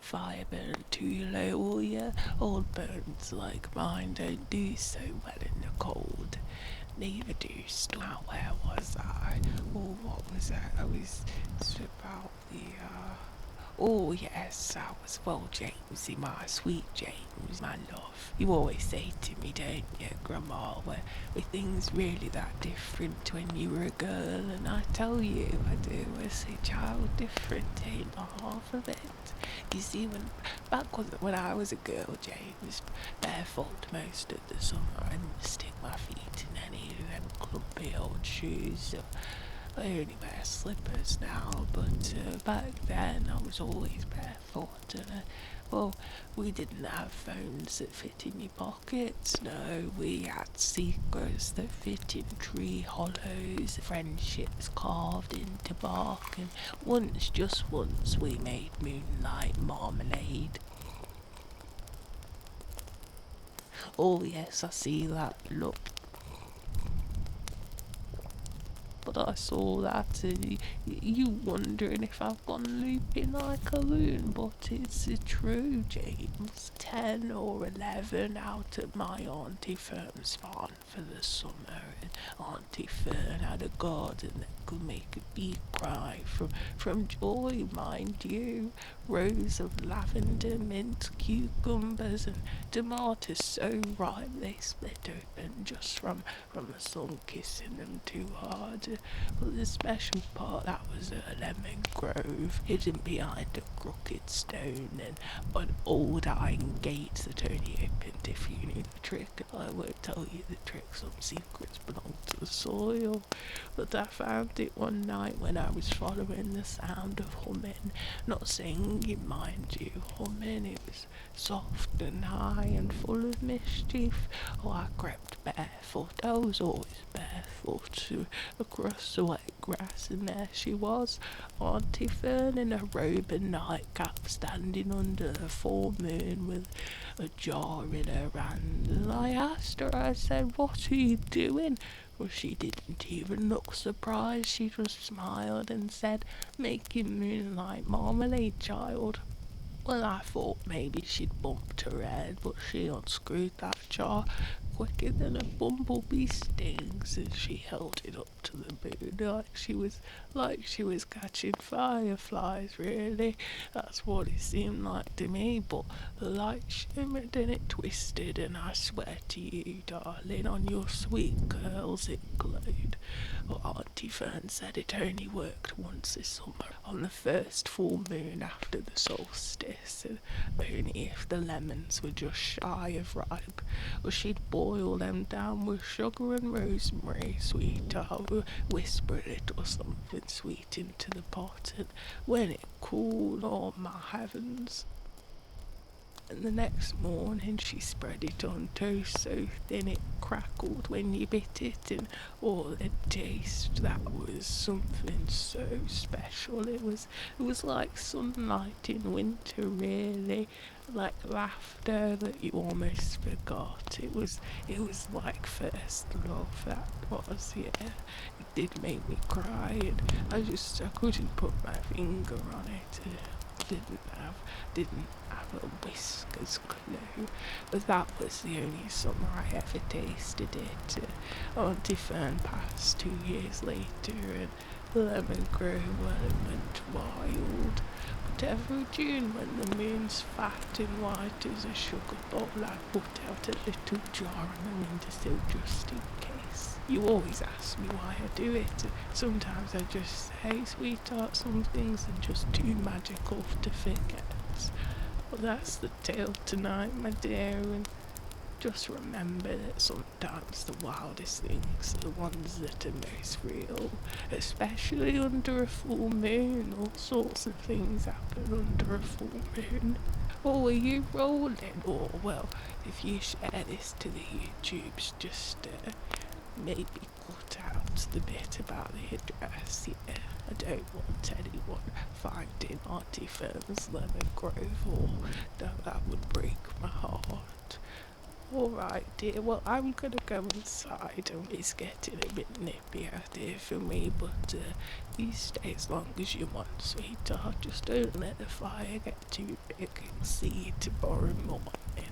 fire burn too low, or your old bones like mine don't do so well in the cold. Neither do now. Where was I? Oh, what was that? I was about the Oh yes, I was, well, Jamesy, my sweet James, my love. You always say to me, don't you, Grandma, were things really that different when you were a girl? And I tell you, I do. As a child, different ain't half of it. You see, when I was a girl, James, barefoot most of the summer, and stick my feet in any of them clumpy old shoes. I only wear slippers now, but back then I was always barefoot. And well, we didn't have phones that fit in your pockets. No, we had secrets that fit in tree hollows, friendships carved into bark, and once, just once, we made moonlight marmalade. Oh yes, I see that. Look. But I saw that, and you wondering if I've gone looping like a loon, but it's true, James. 10 or 11 out at my Auntie Fern's farm for the summer, and Auntie Fern had a garden that could make a bee cry from joy, mind you. Rows of lavender, mint, cucumbers, and tomatoes so ripe they split open just from the sun kissing them too hard. But the special part, that was a lemon grove hidden behind a crooked stone and an old iron gate that only opened if you knew the trick. I won't tell you the trick, some secrets belong to the soil. But I found it one night when I was following the sound of humming. Not singing, mind you, humming. It was soft and high and full of mischief. Oh, I crept barefoot. I was always barefoot across the wet grass, and there she was, Auntie Fern in a robe and nightcap, standing under the full moon with a jar in her hand. And I asked her, I said, "What are you doing?" Well, she didn't even look surprised. She just smiled and said, "Making moonlight marmalade, child." Well, I thought maybe she'd bumped her head, but she unscrewed that jar quicker than a bumblebee stings, and she held it up to the moon like she was catching fireflies, really. That's what it seemed like to me, but the light shimmered and it twisted, and I swear to you, darling, on your sweet curls it glowed. Well, Auntie Fern said it only worked once this summer, on the first full moon after the solstice, and only if the lemons were just shy of ripe. Well, she'd boil them down with sugar and rosemary, sweetheart, whisper a little something sweet into the pot, and when it cooled, oh my heavens. And the next morning she spread it on toast so thin it crackled when you bit it, and all the taste, that was something so special. It was like sunlight in winter, really, like laughter that you almost forgot. It was like first love, that was, yeah. It did make me cry, and I couldn't put my finger on it. Didn't have a whisker's clue, but that was the only summer I ever tasted it. Auntie Fern passed 2 years later, and the lemon grove, well, it went wild. But every June, when the moon's fat and white as a sugar bowl, I put out a little jar on the windowsill just in case. You always ask me why I do it. Sometimes I just say, "Sweetheart, some things are just too magical to forget." Well, that's the tale tonight, my dear, and just remember that sometimes the wildest things are the ones that are most real, especially under a full moon. All sorts of things happen under a full moon. Or are you rolling? Or, well, if you share this to the YouTubes, just maybe cut out the bit about the address, yeah. I don't want anyone finding Auntie Fern's lemon grove, or that would break my heart. Alright, dear. Well, I'm gonna go inside and it's getting a bit nippy out here for me, but you stay as long as you want, sweetheart. Just don't let the fire get too big. See you tomorrow morning.